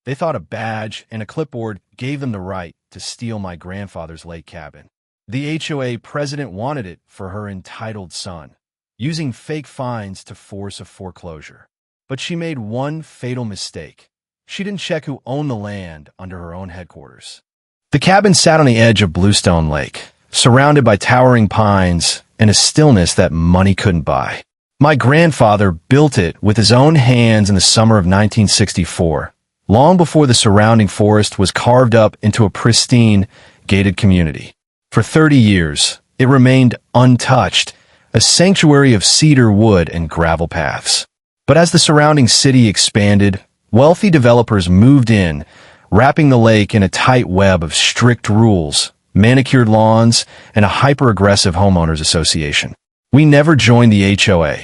They thought a badge and a clipboard gave them the right to steal my grandfather's lake cabin. The HOA president wanted it for her entitled son, using fake fines to force a foreclosure. But she made one fatal mistake. She didn't check who owned the land under her own headquarters. The cabin sat on the edge of Bluestone Lake, surrounded by towering pines and a stillness that money couldn't buy. My grandfather built it with his own hands in the summer of 1964, long before the surrounding forest was carved up into a pristine, gated community. For 30 years, it remained untouched, a sanctuary of cedar wood and gravel paths. But as the surrounding city expanded, wealthy developers moved in, wrapping the lake in a tight web of strict rules, manicured lawns, and a hyper-aggressive homeowners association. We never joined the HOA.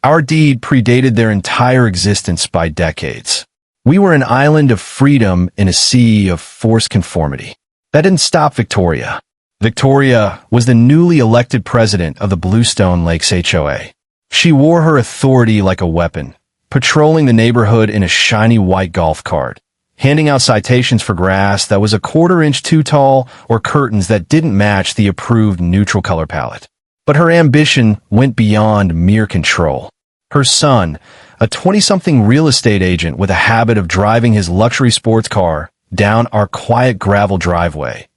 Our deed predated their entire existence by decades. We were an island of freedom in a sea of forced conformity. That didn't stop Victoria. Victoria was the newly elected president of the Bluestone Lakes HOA. She wore her authority like a weapon, patrolling the neighborhood in a shiny white golf cart, handing out citations for grass that was a quarter-inch too tall or curtains that didn't match the approved neutral color palette. But her ambition went beyond mere control. Her son, a 20-something real estate agent with a habit of driving his luxury sports car down our quiet gravel driveway,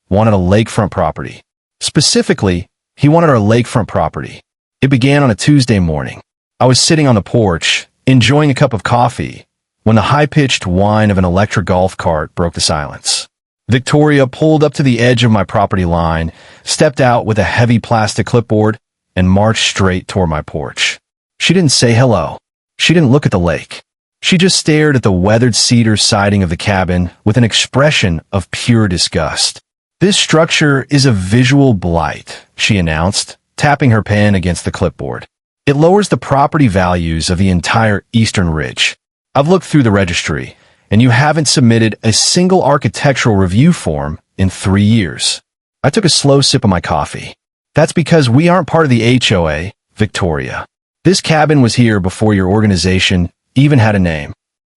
wanted a lakefront property. Specifically, he wanted our lakefront property. It began on a Tuesday morning. I was sitting on the porch, enjoying a cup of coffee, when the high-pitched whine of an electric golf cart broke the silence. Victoria pulled up to the edge of my property line, stepped out with a heavy plastic clipboard, and marched straight toward my porch. She didn't say hello. She didn't look at the lake. She just stared at the weathered cedar siding of the cabin with an expression of pure disgust. "This structure is a visual blight," she announced, tapping her pen against the clipboard. "It lowers the property values of the entire Eastern Ridge. I've looked through the registry, and you haven't submitted a single architectural review form in 3 years." I took a slow sip of my coffee. "That's because we aren't part of the HOA, Victoria. This cabin was here before your organization even had a name."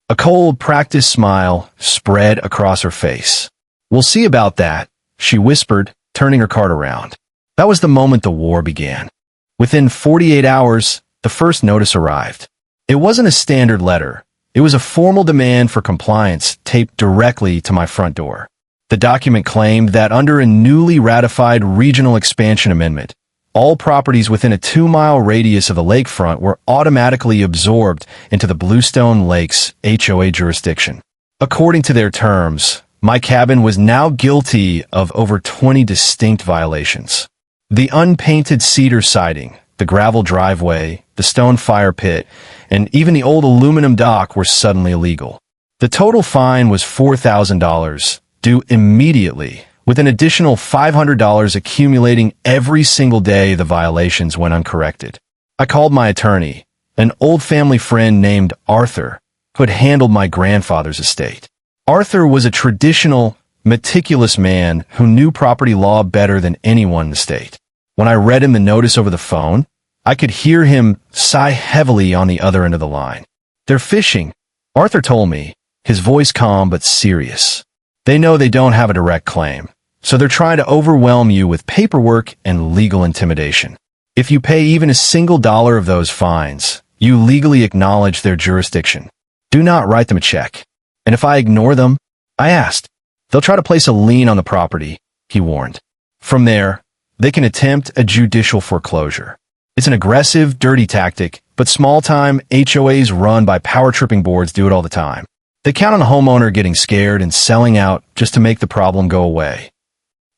A cold, practiced smile spread across her face. "We'll see about that," she whispered, turning her cart around. That was the moment the war began. Within 48 hours, the first notice arrived. It wasn't a standard letter. It was a formal demand for compliance taped directly to my front door. The document claimed that under a newly ratified regional expansion amendment, all properties within a 2-mile radius of the lakefront were automatically absorbed into the Bluestone Lakes HOA jurisdiction. According to their terms, my cabin was now guilty of over 20 distinct violations. The unpainted cedar siding, the gravel driveway, the stone fire pit, and even the old aluminum dock were suddenly illegal. The total fine was $4,000, due immediately, with an additional $500 accumulating every single day the violations went uncorrected. I called my attorney, an old family friend named Arthur, who had handled my grandfather's estate. Arthur was a traditional, meticulous man who knew property law better than anyone in the state. When I read him the notice over the phone, I could hear him sigh heavily on the other end of the line. "They're fishing," Arthur told me, his voice calm but serious. "They know they don't have a direct claim, so they're trying to overwhelm you with paperwork and legal intimidation. If you pay even a single dollar of those fines, you legally acknowledge their jurisdiction. Do not write them a check. And if I ignore them," I asked, "they'll try to place a lien on the property," he warned. "From there, they can attempt a judicial foreclosure. It's an aggressive, dirty tactic, but small-time HOAs run by power-tripping boards do it all the time. They count on a homeowner getting scared and selling out just to make the problem go away."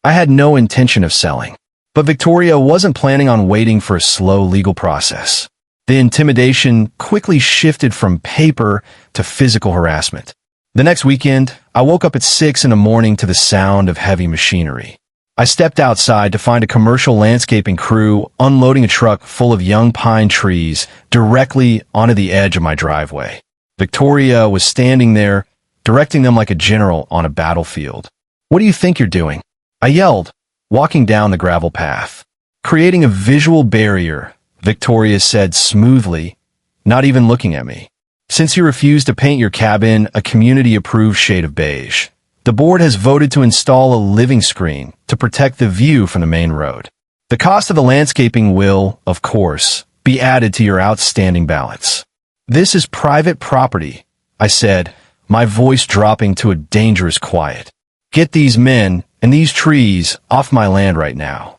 I had no intention of selling, but Victoria wasn't planning on waiting for a slow legal process. The intimidation quickly shifted from paper to physical harassment. The next weekend, I woke up at 6 in the morning to the sound of heavy machinery. I stepped outside to find a commercial landscaping crew unloading a truck full of young pine trees directly onto the edge of my driveway. Victoria was standing there, directing them like a general on a battlefield. "What do you think you're doing?" I yelled, walking down the gravel path. "Creating a visual barrier," Victoria said smoothly, not even looking at me. Since you refused to paint your cabin a community-approved shade of beige, the board has voted to install a living screen to protect the view from the main road. The cost of the landscaping will, of course, be added to your outstanding balance. This is private property, I said, my voice dropping to a dangerous quiet. Get these men and these trees off my land right now.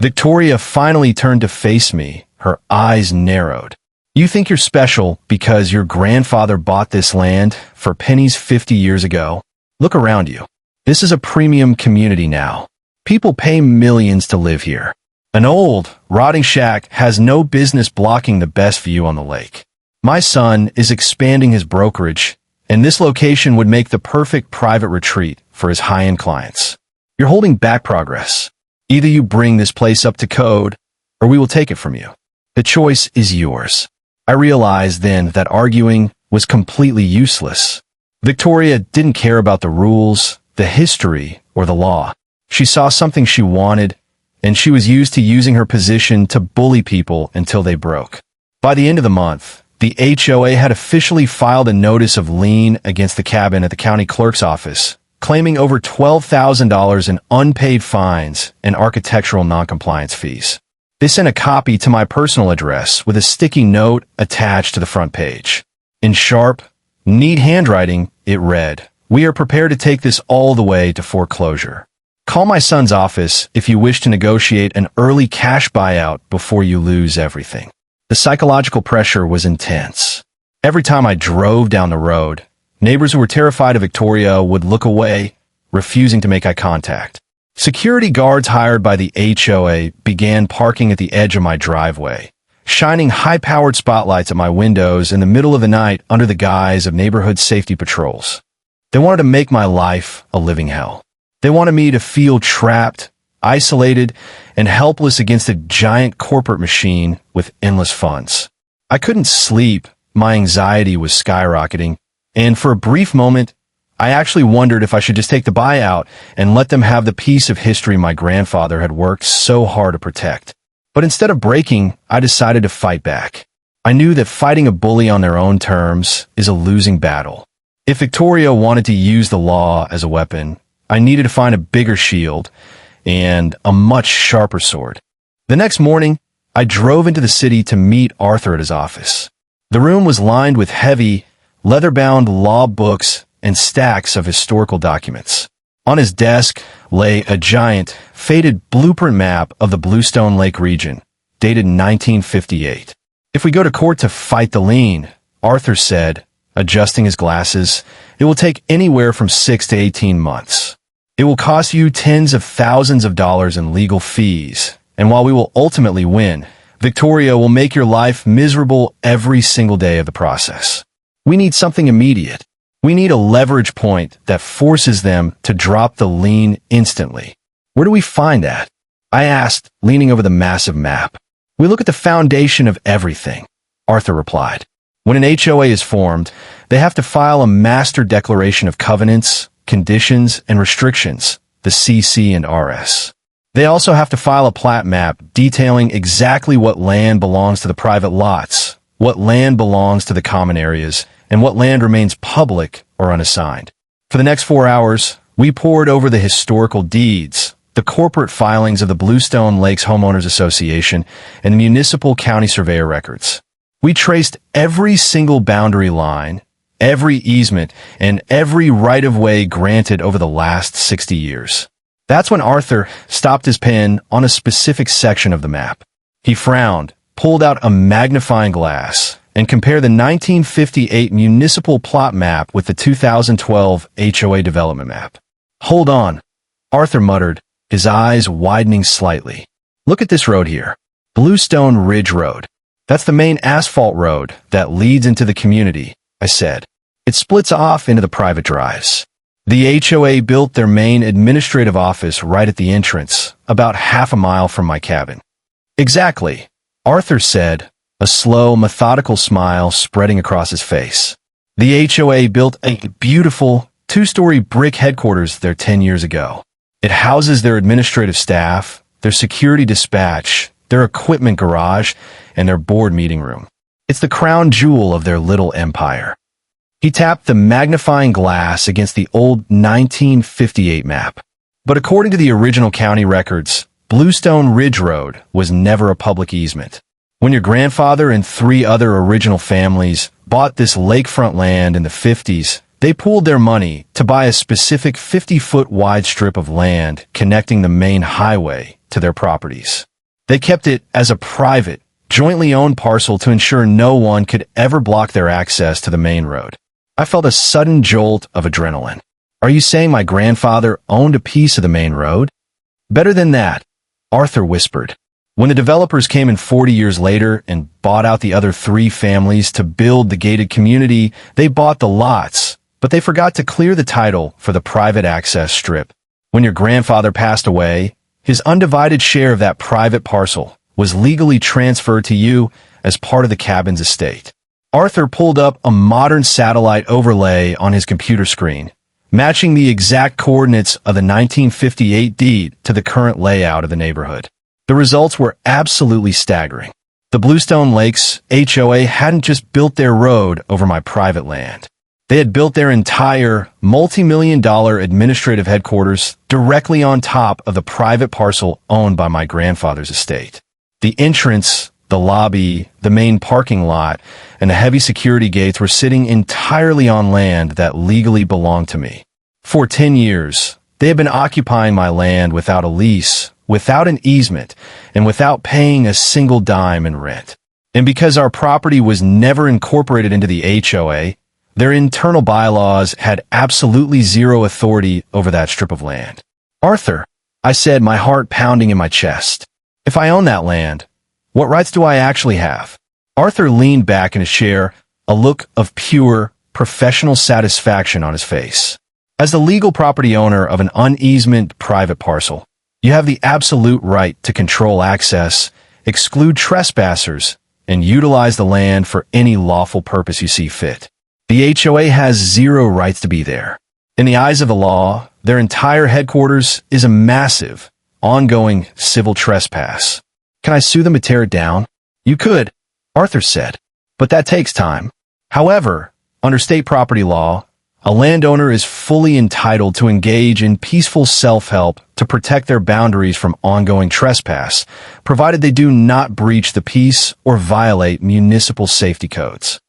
Victoria finally turned to face me, her eyes narrowed. You think you're special because your grandfather bought this land for pennies 50 years ago? Look around you. This is a premium community now. People pay millions to live here. An old, rotting shack has no business blocking the best view on the lake. My son is expanding his brokerage, and this location would make the perfect private retreat for his high-end clients. You're holding back progress. Either you bring this place up to code, or we will take it from you. The choice is yours. I realized then that arguing was completely useless. Victoria didn't care about the rules, the history, or the law. She saw something she wanted, and she was used to using her position to bully people until they broke. By the end of the month, the HOA had officially filed a notice of lien against the cabin at the county clerk's office, claiming over $12,000 in unpaid fines and architectural noncompliance fees. They sent a copy to my personal address with a sticky note attached to the front page. In sharp, neat handwriting, it read, "We are prepared to take this all the way to foreclosure. Call my son's office if you wish to negotiate an early cash buyout before you lose everything." The psychological pressure was intense. Every time I drove down the road, neighbors who were terrified of Victoria would look away, refusing to make eye contact. Security guards hired by the HOA began parking at the edge of my driveway, shining high-powered spotlights at my windows in the middle of the night under the guise of neighborhood safety patrols. They wanted to make my life a living hell. They wanted me to feel trapped, isolated, and helpless against a giant corporate machine with endless funds. I couldn't sleep, my anxiety was skyrocketing, and for a brief moment, I actually wondered if I should just take the buyout and let them have the piece of history my grandfather had worked so hard to protect. But instead of breaking, I decided to fight back. I knew that fighting a bully on their own terms is a losing battle. If Victoria wanted to use the law as a weapon, I needed to find a bigger shield and a much sharper sword. The next morning, I drove into the city to meet Arthur at his office. The room was lined with heavy, leather-bound law books and stacks of historical documents. On his desk lay a giant, faded blueprint map of the Bluestone Lake region, dated 1958. "If we go to court to fight the lien," Arthur said, adjusting his glasses, "it will take anywhere from 6 to 18 months. It will cost you tens of thousands of dollars in legal fees, and while we will ultimately win, Victoria will make your life miserable every single day of the process. We need something immediate. We need a leverage point that forces them to drop the lien instantly. Where do we find that?" I asked, leaning over the massive map. "We look at the foundation of everything," Arthur replied. "When an HOA is formed, they have to file a Master Declaration of Covenants, Conditions, and Restrictions, the CC and RS. They also have to file a plat map detailing exactly what land belongs to the private lots, what land belongs to the common areas, and what land remains public or unassigned. For the next 4 hours, we pored over the historical deeds, the corporate filings of the Bluestone Lakes Homeowners Association, and the municipal county surveyor records. We traced every single boundary line, every easement, and every right-of-way granted over the last 60 years. That's when Arthur stopped his pen on a specific section of the map. He frowned, pulled out a magnifying glass, and compared the 1958 municipal plot map with the 2012 HOA development map. "Hold on," Arthur muttered, his eyes widening slightly. "Look at this road here. Bluestone Ridge Road. That's the main asphalt road that leads into the community," I said. "It splits off into the private drives. The HOA built their main administrative office right at the entrance, about half a mile from my cabin." "Exactly," Arthur said, a slow, methodical smile spreading across his face. "The HOA built a beautiful, 2-story brick headquarters there 10 years ago. It houses their administrative staff, their security dispatch, their equipment garage, and their board meeting room. It's the crown jewel of their little empire. He tapped the magnifying glass against the old 1958 map. But according to the original county records, Bluestone Ridge Road was never a public easement. When your grandfather and 3 other original families bought this lakefront land in the 50s, they pooled their money to buy a specific 50-foot wide strip of land connecting the main highway to their properties. They kept it as a private, jointly owned parcel to ensure no one could ever block their access to the main road. I felt a sudden jolt of adrenaline. Are you saying my grandfather owned a piece of the main road? Better than that, Arthur whispered. When the developers came in 40 years later and bought out the other 3 families to build the gated community, they bought the lots, but they forgot to clear the title for the private access strip. When your grandfather passed away, his undivided share of that private parcel was legally transferred to you as part of the cabin's estate. Arthur pulled up a modern satellite overlay on his computer screen, matching the exact coordinates of the 1958 deed to the current layout of the neighborhood. The results were absolutely staggering. The Bluestone Lakes HOA hadn't just built their road over my private land. They had built their entire multi-million-dollar administrative headquarters directly on top of the private parcel owned by my grandfather's estate. The entrance, the lobby, the main parking lot, and the heavy security gates were sitting entirely on land that legally belonged to me. For 10 years, they had been occupying my land without a lease, without an easement, and without paying a single dime in rent. And because our property was never incorporated into the HOA, their internal bylaws had absolutely zero authority over that strip of land. Arthur, I said, my heart pounding in my chest. If I own that land, what rights do I actually have? Arthur leaned back in his chair, a look of pure, professional satisfaction on his face. As the legal property owner of an uneasement private parcel, you have the absolute right to control access, exclude trespassers, and utilize the land for any lawful purpose you see fit. The HOA has zero rights to be there. In the eyes of the law, their entire headquarters is a massive, ongoing civil trespass. Can I sue them to tear it down? You could, Arthur said, but that takes time. However, under state property law, a landowner is fully entitled to engage in peaceful self-help to protect their boundaries from ongoing trespass, provided they do not breach the peace or violate municipal safety codes.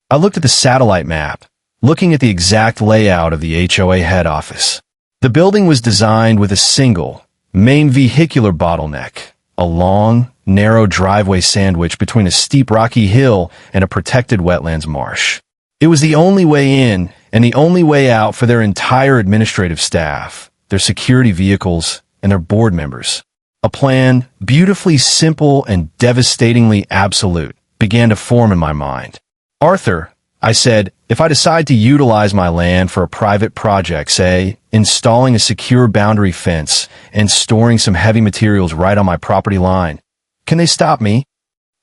I looked at the satellite map, looking at the exact layout of the HOA head office. The building was designed with a single, main vehicular bottleneck, a long, narrow driveway sandwiched between a steep rocky hill and a protected wetlands marsh. It was the only way in and the only way out for their entire administrative staff, their security vehicles, and their board members. A plan, beautifully simple and devastatingly absolute, began to form in my mind. Arthur, I said, if I decide to utilize my land for a private project, say, installing a secure boundary fence and storing some heavy materials right on my property line, can they stop me?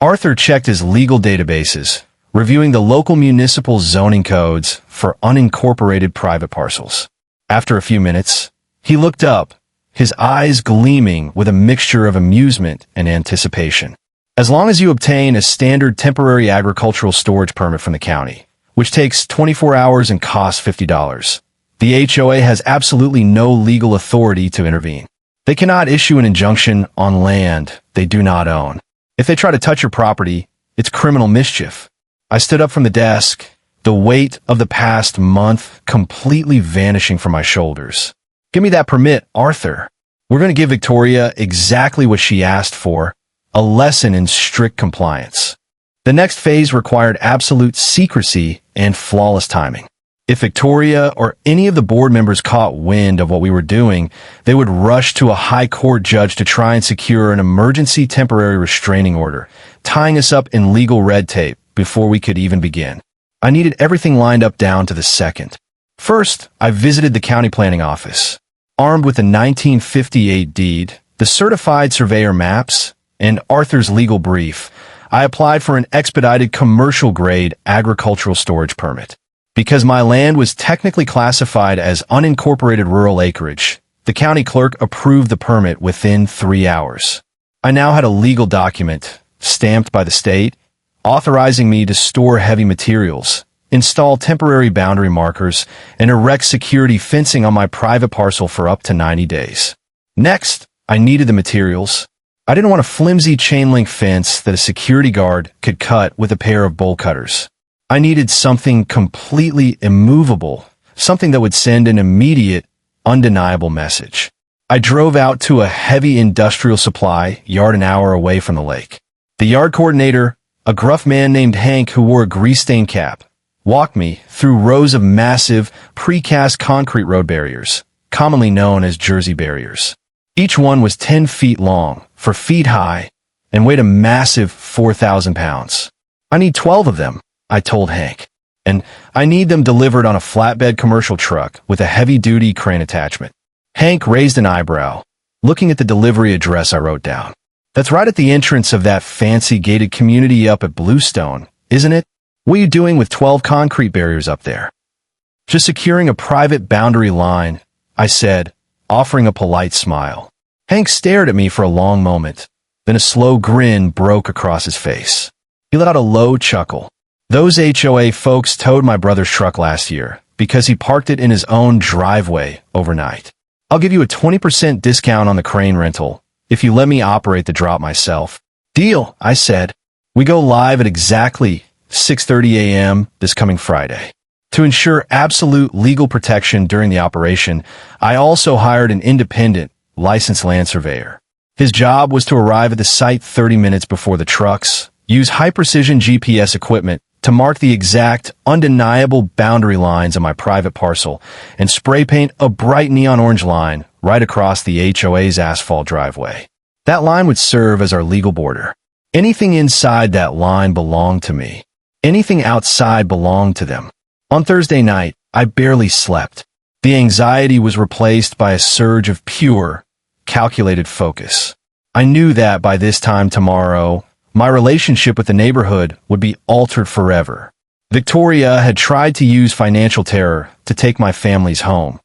Arthur checked his legal databases, reviewing the local municipal zoning codes for unincorporated private parcels. After a few minutes, he looked up, his eyes gleaming with a mixture of amusement and anticipation. As long as you obtain a standard temporary agricultural storage permit from the county, which takes 24 hours and costs $50, the HOA has absolutely no legal authority to intervene. They cannot issue an injunction on land they do not own. If they try to touch your property, it's criminal mischief. I stood up from the desk, the weight of the past month completely vanishing from my shoulders. Give me that permit, Arthur. We're going to give Victoria exactly what she asked for, a lesson in strict compliance. The next phase required absolute secrecy and flawless timing. If Victoria or any of the board members caught wind of what we were doing, they would rush to a high court judge to try and secure an emergency temporary restraining order, tying us up in legal red tape before we could even begin. I needed everything lined up down to the second. First, I visited the county planning office. Armed with the 1958 deed, the certified surveyor maps, and Arthur's legal brief, I applied for an expedited commercial-grade agricultural storage permit. Because my land was technically classified as unincorporated rural acreage, the county clerk approved the permit within 3 hours. I now had a legal document, stamped by the state, authorizing me to store heavy materials, install temporary boundary markers, and erect security fencing on my private parcel for up to 90 days. Next, I needed the materials. I didn't want a flimsy chain-link fence that a security guard could cut with a pair of bolt cutters. I needed something completely immovable, something that would send an immediate, undeniable message. I drove out to a heavy industrial supply yard an hour away from the lake. The yard coordinator, a gruff man named Hank who wore a grease-stained cap, walked me through rows of massive, precast concrete road barriers, commonly known as Jersey barriers. Each one was 10 feet long, 4 feet high, and weighed a massive 4,000 pounds. I need 12 of them, I told Hank, and I need them delivered on a flatbed commercial truck with a heavy-duty crane attachment. Hank raised an eyebrow, looking at the delivery address I wrote down. That's right at the entrance of that fancy gated community up at Bluestone, isn't it? What are you doing with 12 concrete barriers up there? Just securing a private boundary line, I said, offering a polite smile. Hank stared at me for a long moment. Then a slow grin broke across his face. He let out a low chuckle. Those HOA folks towed my brother's truck last year because he parked it in his own driveway overnight. I'll give you a 20% discount on the crane rental if you let me operate the drop myself. Deal, I said. We go live at exactly 6:30 a.m. this coming Friday. To ensure absolute legal protection during the operation, I also hired an independent, licensed land surveyor. His job was to arrive at the site 30 minutes before the trucks, use high-precision GPS equipment to mark the exact, undeniable boundary lines of my private parcel, and spray paint a bright neon orange line right across the HOA's asphalt driveway. That line would serve as our legal border. Anything inside that line belonged to me. Anything outside belonged to them. On Thursday night, I barely slept. The anxiety was replaced by a surge of pure, calculated focus. I knew that by this time tomorrow, my relationship with the neighborhood would be altered forever. Victoria had tried to use financial terror to take my family's home.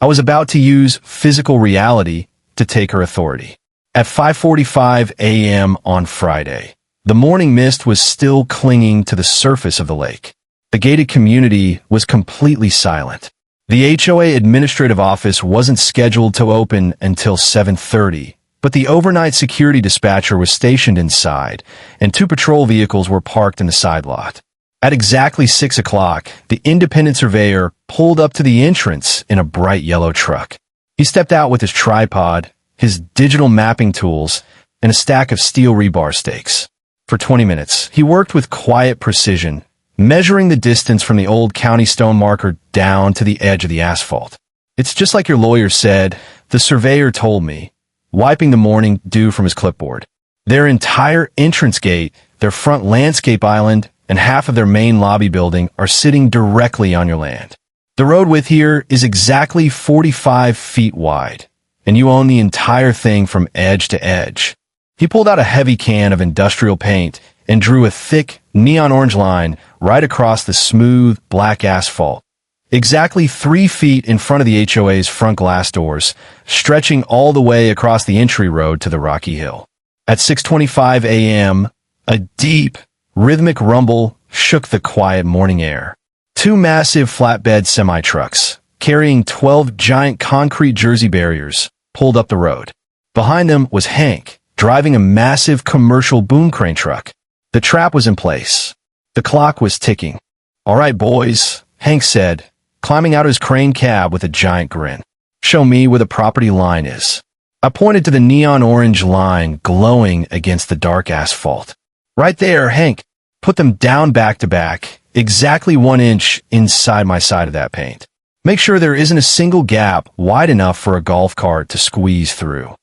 I was about to use physical reality to take her authority. At 5:45 a.m. on Friday, the morning mist was still clinging to the surface of the lake. The gated community was completely silent. The HOA administrative office wasn't scheduled to open until 7:30, but the overnight security dispatcher was stationed inside, and 2 patrol vehicles were parked in the side lot. At exactly 6 o'clock, the independent surveyor pulled up to the entrance in a bright yellow truck. He stepped out with his tripod, his digital mapping tools, and a stack of steel rebar stakes. For 20 minutes, he worked with quiet precision, measuring the distance from the old county stone marker down to the edge of the asphalt. It's just like your lawyer said, the surveyor told me, wiping the morning dew from his clipboard. Their entire entrance gate, their front landscape island, and half of their main lobby building are sitting directly on your land. The road width here is exactly 45 feet wide, and you own the entire thing from edge to edge. He pulled out a heavy can of industrial paint and drew a thick, neon orange line right across the smooth, black asphalt, exactly 3 feet in front of the HOA's front glass doors, stretching all the way across the entry road to the rocky hill. At 6:25 a.m., a deep, rhythmic rumble shook the quiet morning air. 2 massive flatbed semi-trucks, carrying 12 giant concrete Jersey barriers, pulled up the road. Behind them was Hank, driving a massive commercial boom crane truck. The trap was in place. The clock was ticking. "All right, boys," Hank said, climbing out of his crane cab with a giant grin. "Show me where the property line is." I pointed to the neon orange line glowing against the dark asphalt. "Right there, Hank. Put them down back to back, exactly 1 inch inside my side of that paint. Make sure there isn't a single gap wide enough for a golf cart to squeeze through."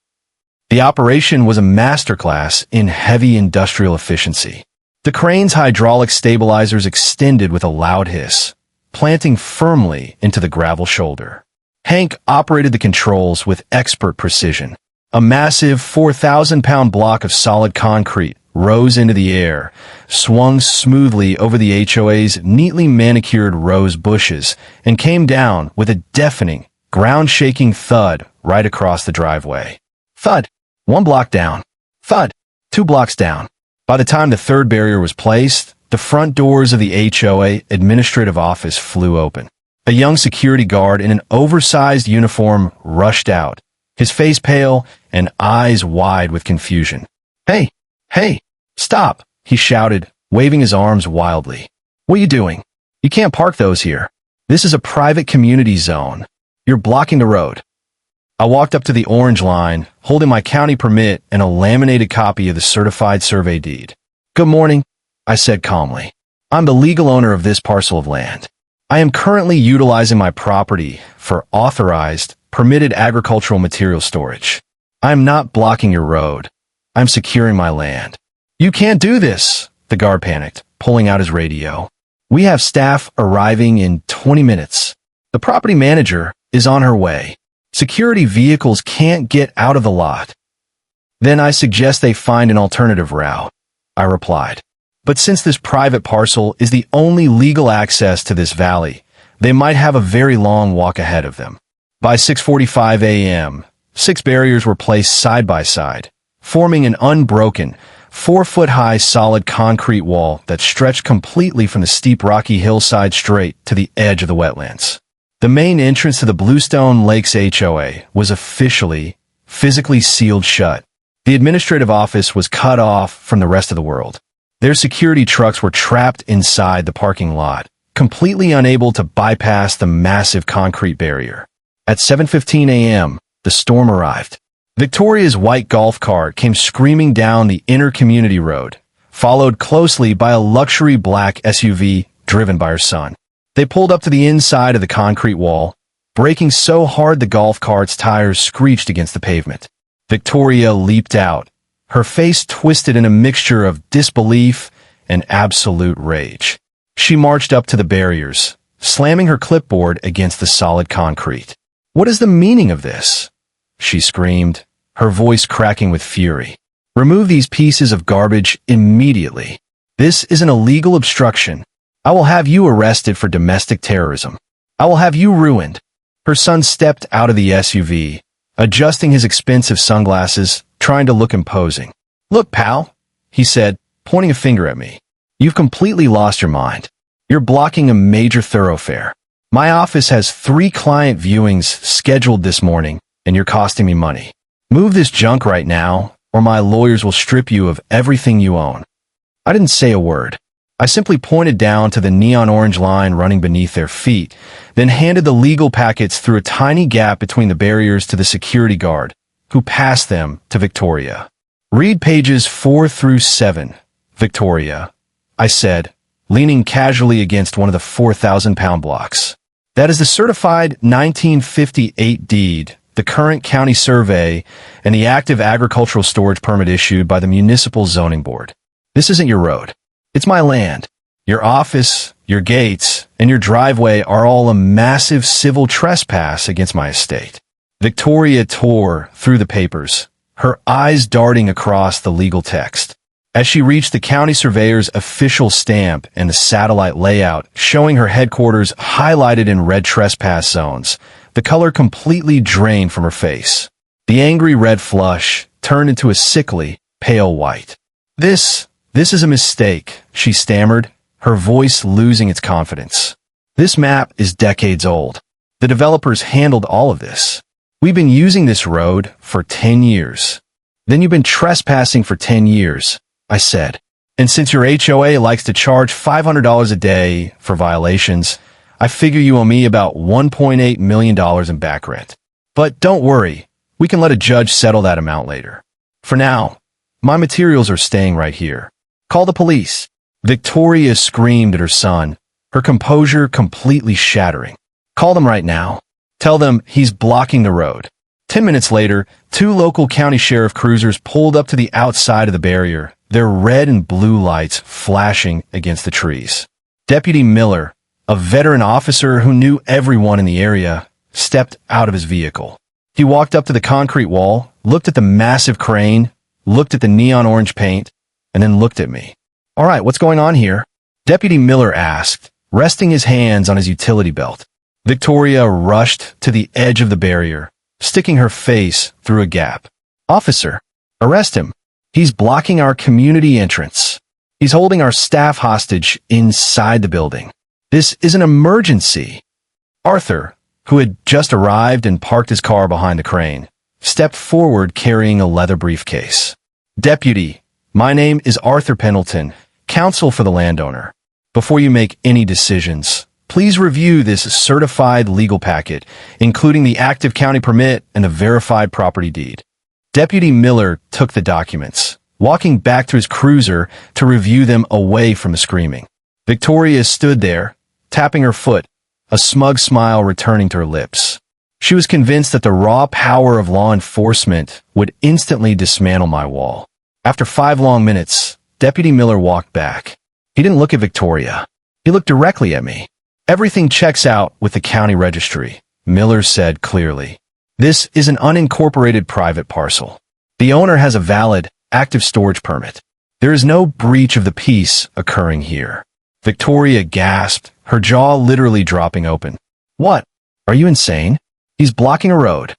The operation was a masterclass in heavy industrial efficiency. The crane's hydraulic stabilizers extended with a loud hiss, planting firmly into the gravel shoulder. Hank operated the controls with expert precision. A massive 4,000-pound block of solid concrete rose into the air, swung smoothly over the HOA's neatly manicured rose bushes, and came down with a deafening, ground-shaking thud right across the driveway. Thud! 1 block down. Thud! 2 blocks down. By the time the third barrier was placed, the front doors of the HOA administrative office flew open. A young security guard in an oversized uniform rushed out, his face pale and eyes wide with confusion. Hey, stop, he shouted, waving his arms wildly. What are you doing? You can't park those here. This is a private community zone. You're blocking the road. I walked up to the orange line, holding my county permit and a laminated copy of the certified survey deed. Good morning, I said calmly. I'm the legal owner of this parcel of land. I am currently utilizing my property for authorized, permitted agricultural material storage. I am not blocking your road. I'm securing my land. You can't do this, the guard panicked, pulling out his radio. We have staff arriving in 20 minutes. The property manager is on her way. Security vehicles can't get out of the lot. Then I suggest they find an alternative route, I replied. But since this private parcel is the only legal access to this valley, they might have a very long walk ahead of them. By 6:45 a.m., 6 barriers were placed side by side, forming an unbroken, 4-foot-high solid concrete wall that stretched completely from the steep rocky hillside straight to the edge of the wetlands. The main entrance to the Bluestone Lakes HOA was officially, physically sealed shut. The administrative office was cut off from the rest of the world. Their security trucks were trapped inside the parking lot, completely unable to bypass the massive concrete barrier. At 7:15 a.m., the storm arrived. Victoria's white golf cart came screaming down the inner community road, followed closely by a luxury black SUV driven by her son. They pulled up to the inside of the concrete wall, braking so hard the golf cart's tires screeched against the pavement. Victoria leaped out, her face twisted in a mixture of disbelief and absolute rage. She marched up to the barriers, slamming her clipboard against the solid concrete. "What is the meaning of this?" she screamed, her voice cracking with fury. "Remove these pieces of garbage immediately. This is an illegal obstruction. I will have you arrested for domestic terrorism. I will have you ruined." Her son stepped out of the SUV, adjusting his expensive sunglasses, trying to look imposing. "Look, pal," he said, pointing a finger at me. "You've completely lost your mind. You're blocking a major thoroughfare. My office has 3 client viewings scheduled this morning, and you're costing me money. Move this junk right now, or my lawyers will strip you of everything you own." I didn't say a word. I simply pointed down to the neon orange line running beneath their feet, then handed the legal packets through a tiny gap between the barriers to the security guard, who passed them to Victoria. "Read pages 4 through 7, Victoria," I said, leaning casually against one of the 4,000-pound blocks. "That is the certified 1958 deed, the current county survey, and the active agricultural storage permit issued by the Municipal Zoning Board. This isn't your road. It's my land. Your office, your gates, and your driveway are all a massive civil trespass against my estate." Victoria tore through the papers, her eyes darting across the legal text. As she reached the county surveyor's official stamp and the satellite layout showing her headquarters highlighted in red trespass zones, the color completely drained from her face. The angry red flush turned into a sickly, pale white. This is a mistake," she stammered, her voice losing its confidence. "This map is decades old. The developers handled all of this. We've been using this road for 10 years. Then you've been trespassing for 10 years, I said. And since your HOA likes to charge $500 a day for violations, I figure you owe me about $1.8 million in back rent. But don't worry, we can let a judge settle that amount later. For now, my materials are staying right here. Call the police." Victoria screamed at her son, her composure completely shattering. "Call them right now. Tell them he's blocking the road." 10 minutes later, 2 local county sheriff cruisers pulled up to the outside of the barrier, their red and blue lights flashing against the trees. Deputy Miller, a veteran officer who knew everyone in the area, stepped out of his vehicle. He walked up to the concrete wall, looked at the massive crane, looked at the neon orange paint, and then looked at me. "All right, what's going on here?" Deputy Miller asked, resting his hands on his utility belt. Victoria rushed to the edge of the barrier, sticking her face through a gap. "Officer, arrest him. He's blocking our community entrance. He's holding our staff hostage inside the building. This is an emergency. Arthur, who had just arrived and parked his car behind the crane, stepped forward carrying a leather briefcase. Deputy, my name is Arthur Pendleton, counsel for the landowner. Before you make any decisions, please review this certified legal packet, including the active county permit and the verified property deed. Deputy Miller took the documents, walking back to his cruiser to review them away from the screaming. Victoria stood there, tapping her foot, a smug smile returning to her lips. She was convinced that the raw power of law enforcement would instantly dismantle my wall. After 5 long minutes, Deputy Miller walked back. He didn't look at Victoria. He looked directly at me. Everything checks out with the county registry, Miller said clearly. This is an unincorporated private parcel. The owner has a valid, active storage permit. There is no breach of the peace occurring here. Victoria gasped, her jaw literally dropping open. What? Are you insane? He's blocking a road.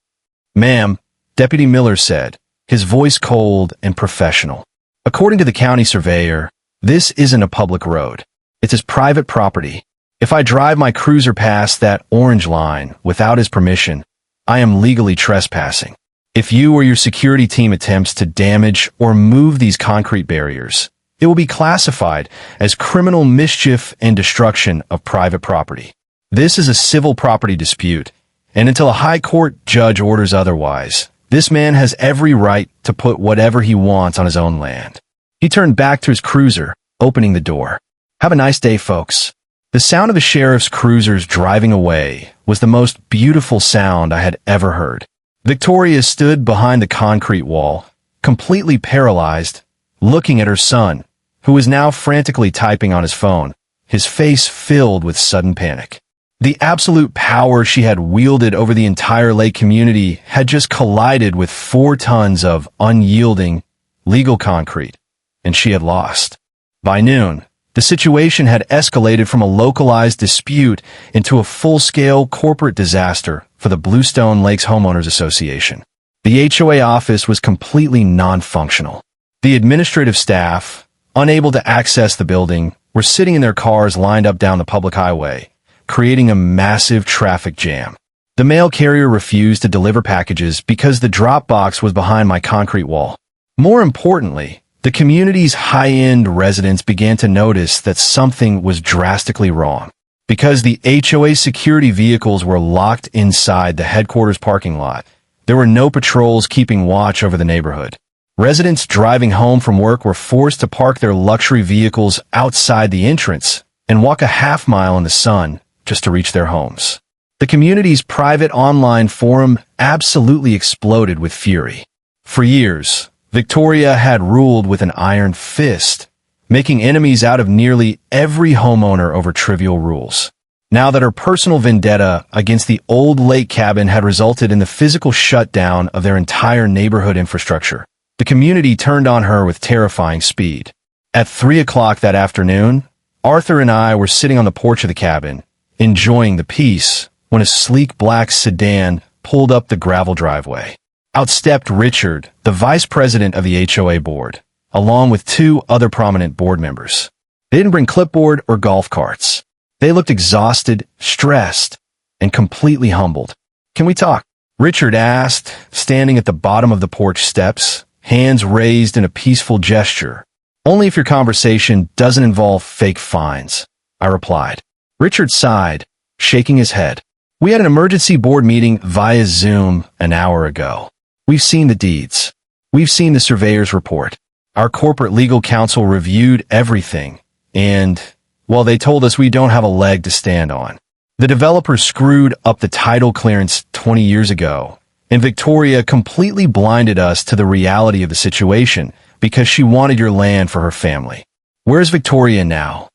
Ma'am, Deputy Miller said, his voice cold and professional. According to the county surveyor, this isn't a public road. It's his private property. If I drive my cruiser past that orange line without his permission, I am legally trespassing. If you or your security team attempts to damage or move these concrete barriers, it will be classified as criminal mischief and destruction of private property. This is a civil property dispute, and until a high court judge orders otherwise, this man has every right to put whatever he wants on his own land. He turned back to his cruiser, opening the door. Have a nice day, folks. The sound of the sheriff's cruisers driving away was the most beautiful sound I had ever heard. Victoria stood behind the concrete wall, completely paralyzed, looking at her son, who was now frantically typing on his phone, his face filled with sudden panic. The absolute power she had wielded over the entire lake community had just collided with 4 tons of unyielding, legal concrete, and she had lost. By noon, the situation had escalated from a localized dispute into a full-scale corporate disaster for the Bluestone Lakes Homeowners Association. The HOA office was completely non-functional. The administrative staff, unable to access the building, were sitting in their cars lined up down the public highway, creating a massive traffic jam. The mail carrier refused to deliver packages because the drop box was behind my concrete wall. More importantly, the community's high-end residents began to notice that something was drastically wrong. Because the HOA security vehicles were locked inside the headquarters parking lot, there were no patrols keeping watch over the neighborhood. Residents driving home from work were forced to park their luxury vehicles outside the entrance and walk a half-mile in the sun just to reach their homes. The community's private online forum absolutely exploded with fury. For years, Victoria had ruled with an iron fist, making enemies out of nearly every homeowner over trivial rules. Now that her personal vendetta against the old lake cabin had resulted in the physical shutdown of their entire neighborhood infrastructure, the community turned on her with terrifying speed. At 3 o'clock that afternoon, Arthur and I were sitting on the porch of the cabin, enjoying the peace, when a sleek black sedan pulled up the gravel driveway. Out stepped Richard, the vice president of the HOA board, along with 2 other prominent board members. They didn't bring clipboard or golf carts. They looked exhausted, stressed, and completely humbled. "Can we talk?" Richard asked, standing at the bottom of the porch steps, hands raised in a peaceful gesture. "Only if your conversation doesn't involve fake fines," I replied. Richard sighed, shaking his head. "We had an emergency board meeting via Zoom an hour ago. We've seen the deeds. We've seen the surveyor's report. Our corporate legal counsel reviewed everything, and, well, they told us we don't have a leg to stand on. The developer screwed up the title clearance 20 years ago, and Victoria completely blinded us to the reality of the situation because she wanted your land for her family. Where's Victoria now?"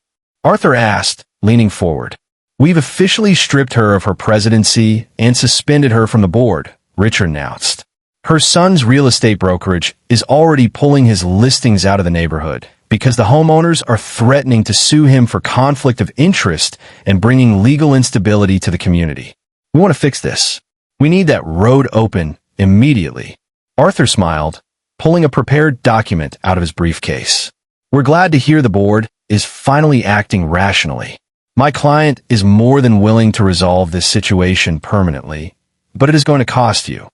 Arthur asked, leaning forward. "We've officially stripped her of her presidency and suspended her from the board," Richard announced. "Her son's real estate brokerage is already pulling his listings out of the neighborhood because the homeowners are threatening to sue him for conflict of interest and bringing legal instability to the community. We want to fix this. We need that road open immediately." Arthur smiled, pulling a prepared document out of his briefcase. We're glad to hear the board is finally acting rationally. My client is more than willing to resolve this situation permanently, but it is going to cost you.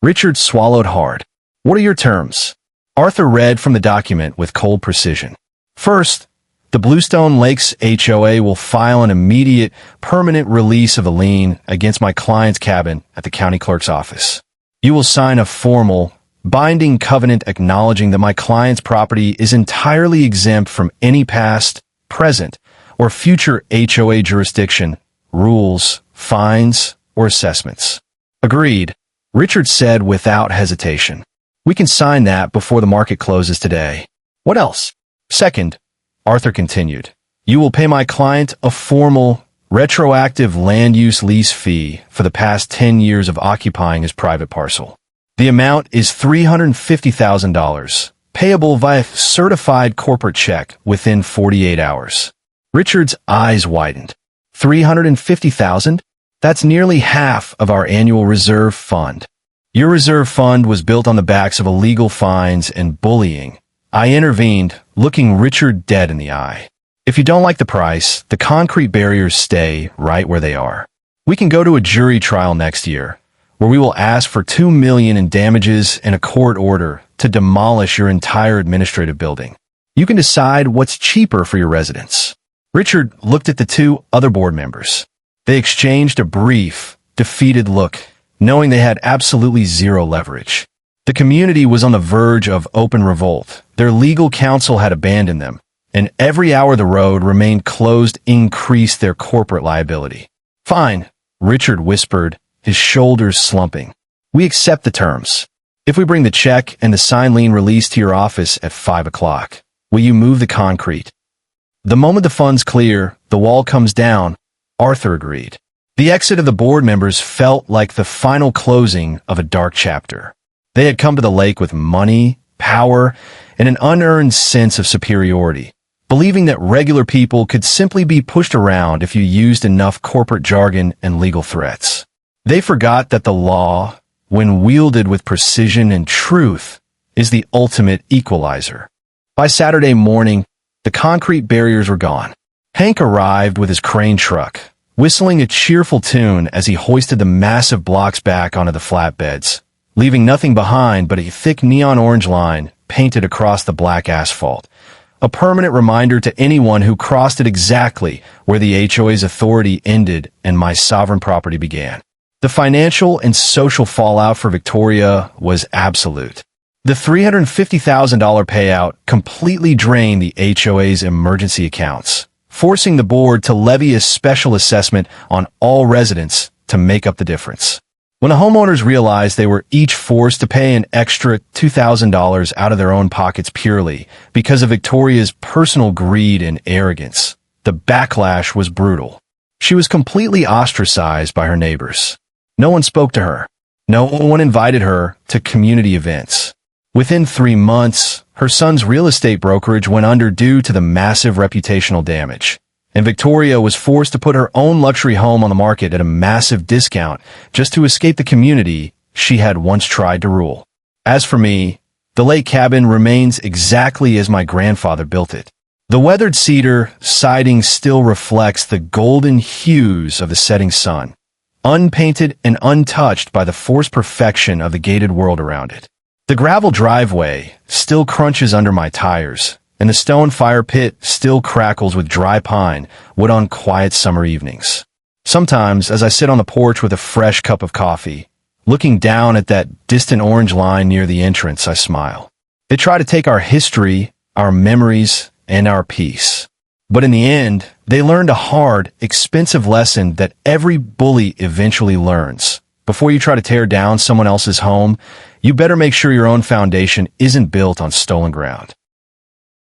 Richard swallowed hard. What are your terms? Arthur read from the document with cold precision. First, the Bluestone Lakes HOA will file an immediate, permanent release of a lien against my client's cabin at the county clerk's office. You will sign a formal, binding covenant acknowledging that my client's property is entirely exempt from any past, present, or future HOA jurisdiction, rules, fines, or assessments. Agreed, Richard said without hesitation. We can sign that before the market closes today. What else? Second, Arthur continued, you will pay my client a formal, retroactive land use lease fee for the past 10 years of occupying his private parcel. The amount is $350,000, payable via certified corporate check within 48 hours. Richard's eyes widened. $350,000? That's nearly half of our annual reserve fund. Your reserve fund was built on the backs of illegal fines and bullying. I intervened, looking Richard dead in the eye. If you don't like the price, the concrete barriers stay right where they are. We can go to a jury trial next year, where we will ask for $2 million in damages and a court order to demolish your entire administrative building. You can decide what's cheaper for your residents. Richard looked at the two other board members. They exchanged a brief, defeated look, knowing they had absolutely zero leverage. The community was on the verge of open revolt. Their legal counsel had abandoned them, and every hour the road remained closed increased their corporate liability. Fine, Richard whispered, his shoulders slumping. We accept the terms. If we bring the check and the signed lien release to your office at 5 o'clock, will you move the concrete? The moment the funds clear, the wall comes down, Arthur agreed. The exit of the board members felt like the final closing of a dark chapter. They had come to the lake with money, power, and an unearned sense of superiority, believing that regular people could simply be pushed around if you used enough corporate jargon and legal threats. They forgot that the law, when wielded with precision and truth, is the ultimate equalizer. By Saturday morning, the concrete barriers were gone. Hank arrived with his crane truck, whistling a cheerful tune as he hoisted the massive blocks back onto the flatbeds, leaving nothing behind but a thick neon orange line painted across the black asphalt, a permanent reminder to anyone who crossed it exactly where the HOA's authority ended and my sovereign property began. The financial and social fallout for Victoria was absolute. The $350,000 payout completely drained the HOA's emergency accounts, forcing the board to levy a special assessment on all residents to make up the difference. When the homeowners realized they were each forced to pay an extra $2,000 out of their own pockets purely because of Victoria's personal greed and arrogance, the backlash was brutal. She was completely ostracized by her neighbors. No one spoke to her. No one invited her to community events. Within 3 months, her son's real estate brokerage went under due to the massive reputational damage, and Victoria was forced to put her own luxury home on the market at a massive discount just to escape the community she had once tried to rule. As for me, the lake cabin remains exactly as my grandfather built it. The weathered cedar siding still reflects the golden hues of the setting sun, unpainted and untouched by the forced perfection of the gated world around it. The gravel driveway still crunches under my tires, and the stone fire pit still crackles with dry pine wood on quiet summer evenings. Sometimes, as I sit on the porch with a fresh cup of coffee, looking down at that distant orange line near the entrance, I smile. They try to take our history, our memories, and our peace. But in the end, they learned a hard, expensive lesson that every bully eventually learns. Before you try to tear down someone else's home, you better make sure your own foundation isn't built on stolen ground.